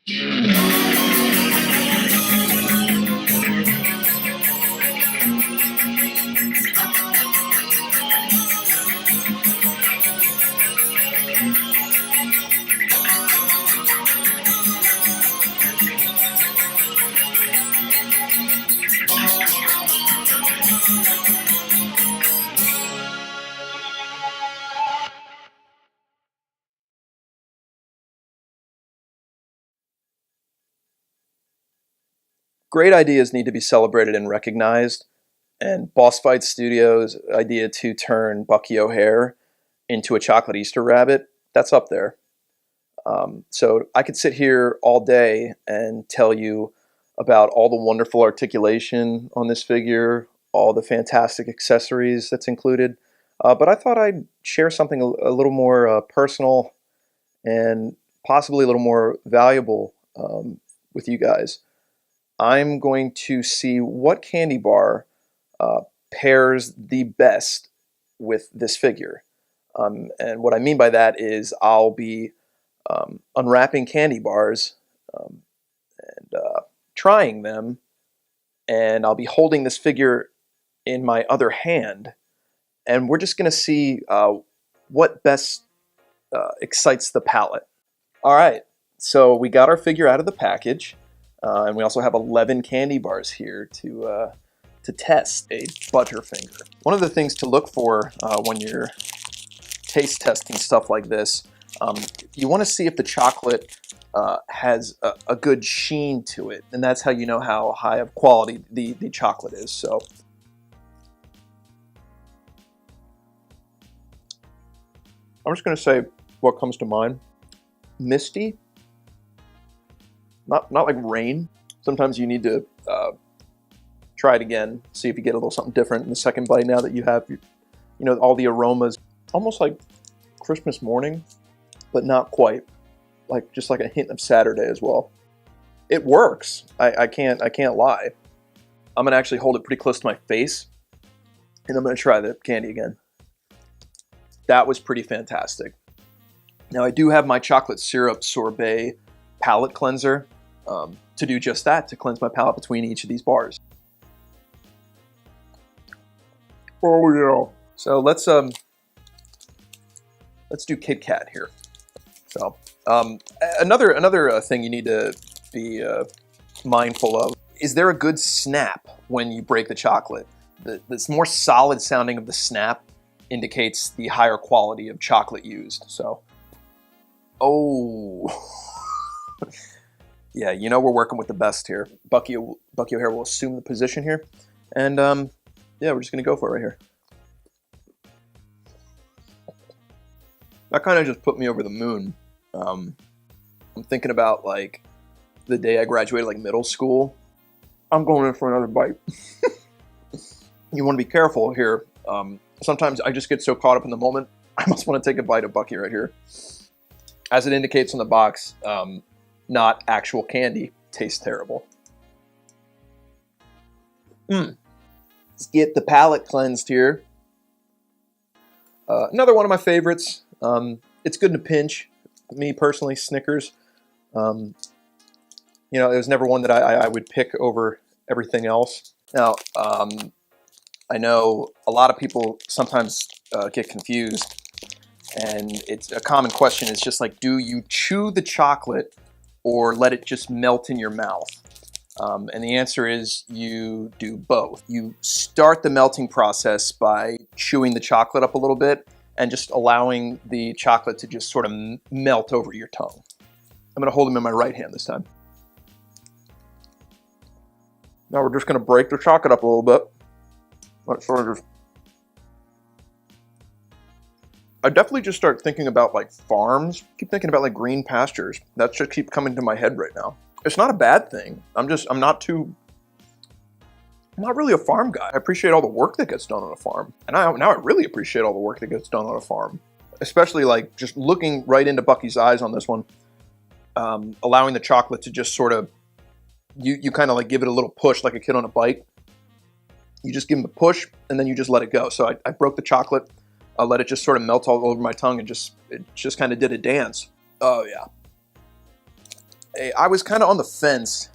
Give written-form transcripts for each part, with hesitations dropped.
Great ideas need to be celebrated and recognized, and Boss Fight Studios' idea to turn Bucky O'Hare into a chocolate Easter rabbit, that's up there. So I could sit here all day and tell you about all the wonderful articulation on this figure, all the fantastic accessories that's included, but I thought I'd share something a little more personal and possibly a little more valuable with you guys. I'm going to see what candy bar uh, pairs the best with this figure. And what I mean by that is I'll be unwrapping candy bars um, and trying them, and I'll be holding this figure in my other hand, and we're just going to see what best excites the palate. All right, so we got our figure out of the package, and we also have 11 candy bars here to test a Butterfinger. One of the things to look for when you're taste testing stuff like this, you want to see if the chocolate has a good sheen to it, and that's how you know how high of quality the chocolate is. So I'm just going to say what comes to mind. Misty, not like rain. Sometimes you need to try it again, see if you get a little something different in the second bite. Now that you have, all the aromas, almost like Christmas morning, but not quite. Like just like a hint of Saturday as well. It works. I can't lie. I'm gonna actually hold it pretty close to my face, and I'm gonna try the candy again. That was pretty fantastic. Now I do have my chocolate syrup sorbet palate cleanser to do just that, to cleanse my palate between each of these bars. Oh yeah. So let's do Kit Kat here. So another thing you need to be mindful of is there a good snap when you break the chocolate. This more solid sounding of the snap indicates the higher quality of chocolate used. So, oh, yeah, we're working with the best here. Bucky O'Hare will assume the position here, and yeah, we're just gonna go for it right here. That kind of just put me over the moon. I'm thinking about like the day I graduated, like middle school. I'm going in for another bite. You want to be careful here. Sometimes I just get so caught up in the moment, I must want to take a bite of Bucky right here. As it indicates on the box, not actual candy. Tastes terrible. Let's get the palate cleansed here. Another one of my favorites. It's good in a pinch. Me personally, Snickers. It was never one that I would pick over everything else. Now, I know a lot of people sometimes get confused, and it's a common question. It's just like, do you chew the chocolate or let it just melt in your mouth? And the answer is you do both. You start the melting process by chewing the chocolate up a little bit and just allowing the chocolate to just sort of melt over your tongue. I'm going to hold them in my right hand this time. Now we're just going to break the chocolate up a little bit. I definitely just start thinking about like farms. Keep thinking about like green pastures. That just keep coming to my head right now. It's not a bad thing. I'm not really a farm guy. I appreciate all the work that gets done on a farm. And now I really appreciate all the work that gets done on a farm. Especially like just looking right into Bucky's eyes on this one. Allowing the chocolate to just sort of, you kind of like give it a little push like a kid on a bike. You just give him a push and then you just let it go. So I broke the chocolate. I let it just sort of melt all over my tongue and it just kind of did a dance. Oh yeah. I was kind of on the fence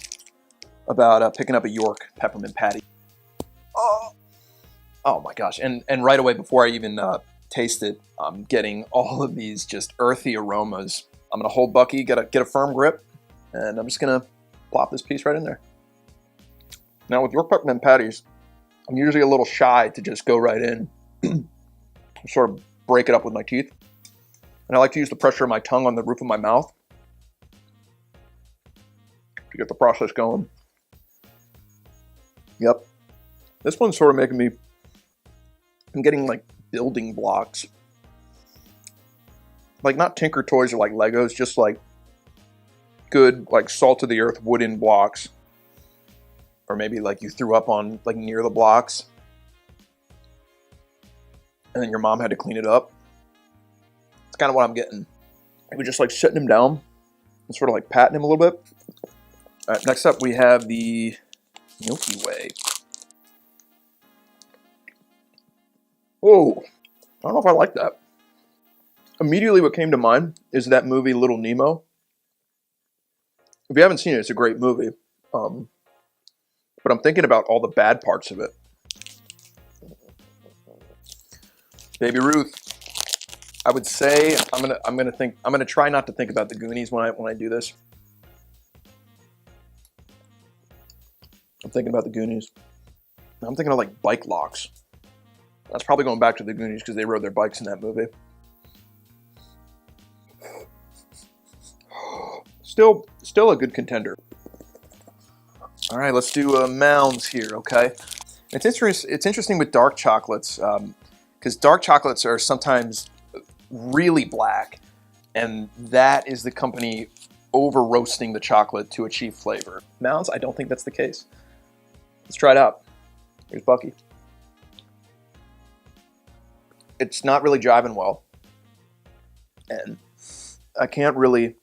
about picking up a York peppermint patty. Oh my gosh! And right away before I even taste it, I'm getting all of these just earthy aromas. I'm gonna hold Bucky, get a firm grip, and I'm just gonna plop this piece right in there. Now with York peppermint patties, I'm usually a little shy to just go right in, sort of break it up with my teeth, and I like to use the pressure of my tongue on the roof of my mouth to get the process going. Yep, this one's sort of making me. I'm getting like building blocks. Like not Tinker Toys or like Legos, just like good like salt of the earth wooden blocks. Or maybe like you threw up on like near the blocks. And then your mom had to clean it up. It's kind of what I'm getting. Maybe just like sitting him down and sort of like patting him a little bit. All right, next up we have the Milky Way. Whoa, I don't know if I like that. Immediately what came to mind is that movie Little Nemo. If you haven't seen it, it's a great movie. But I'm thinking about all the bad parts of it. Baby Ruth. I would say I'm gonna try not to think about the Goonies when I do this. I'm thinking about the Goonies. I'm thinking of like bike locks. That's probably going back to the Goonies because they rode their bikes in that movie. Still a good contender. All right, let's do mounds here, okay? It's interesting with dark chocolates because dark chocolates are sometimes really black, and that is the company over roasting the chocolate to achieve flavor. Mounds, I don't think that's the case. Let's try it out. Here's Bucky. It's not really jiving well, and I can't really.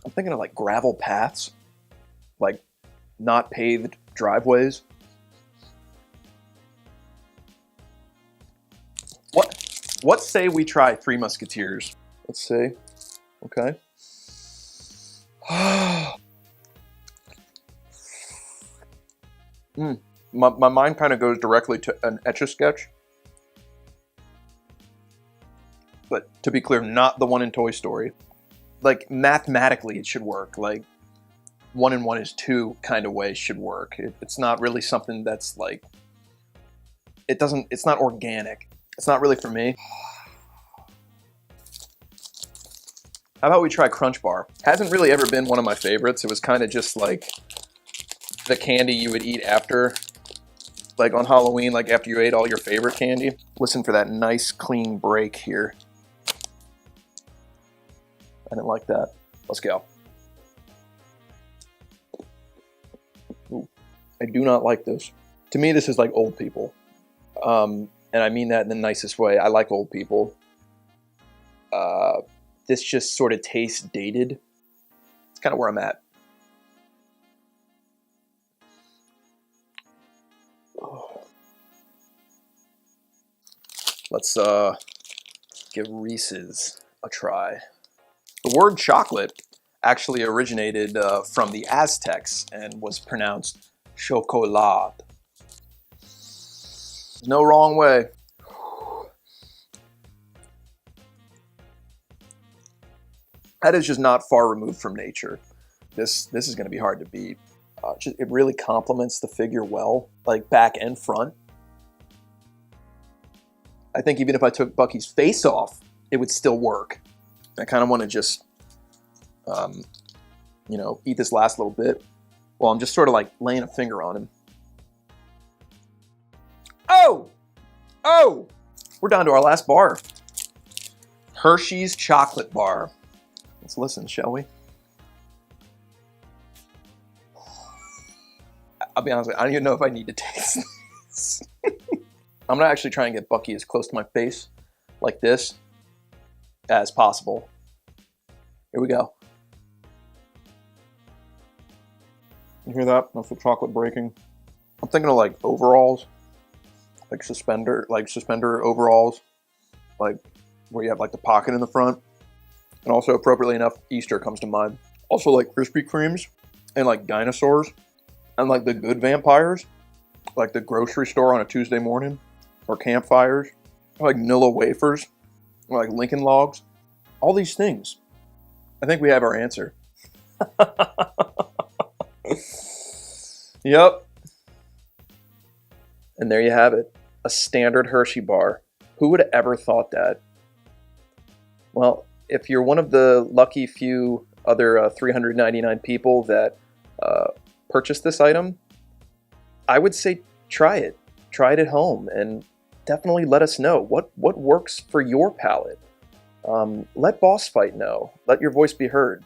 I'm thinking of like gravel paths, like not paved driveways. What say we try Three Musketeers? Let's see. Okay. My mind kind of goes directly to an Etch-a-Sketch. But to be clear, not the one in Toy Story. Like, mathematically, it should work. Like, 1 and 1 is 2 kind of way should work. It's not really something that's like... It's not organic. It's not really for me. How about we try Crunch Bar? Hasn't really ever been one of my favorites. It was kind of just like the candy you would eat after, like on Halloween, like after you ate all your favorite candy. Listen for that nice clean break here. I didn't like that. Let's go. Ooh, I do not like this. To me, this is like old people. And I mean that in the nicest way. I like old people. This just sort of tastes dated. It's kind of where I'm at. Oh. Let's give Reese's a try. The word chocolate actually originated from the Aztecs and was pronounced chocolat. There's no wrong way. That is just not far removed from nature. This is going to be hard to beat. It really complements the figure well, like back and front. I think even if I took Bucky's face off, it would still work. I kind of want to just, eat this last little bit. Well, I'm just sort of like laying a finger on him. Oh! We're down to our last bar. Hershey's chocolate bar. Let's listen, shall we? I'll be honest with you, I don't even know if I need to taste this. I'm gonna actually try and get Bucky as close to my face, like this, as possible. Here we go. You hear that? That's the chocolate breaking. I'm thinking of like overalls, like suspender overalls, like where you have like the pocket in the front. And also, appropriately enough, Easter comes to mind. Also like Krispy Kremes and like dinosaurs and like the good vampires, like the grocery store on a Tuesday morning, or campfires, or like Nilla wafers, or like Lincoln logs. All these things. I think we have our answer. Yep. And there you have it. A standard Hershey bar. Who would have ever thought that? Well, if you're one of the lucky few other 399 people that purchased this item, I would say try it. Try it at home and definitely let us know what works for your palate. Let Boss Fight know. Let your voice be heard.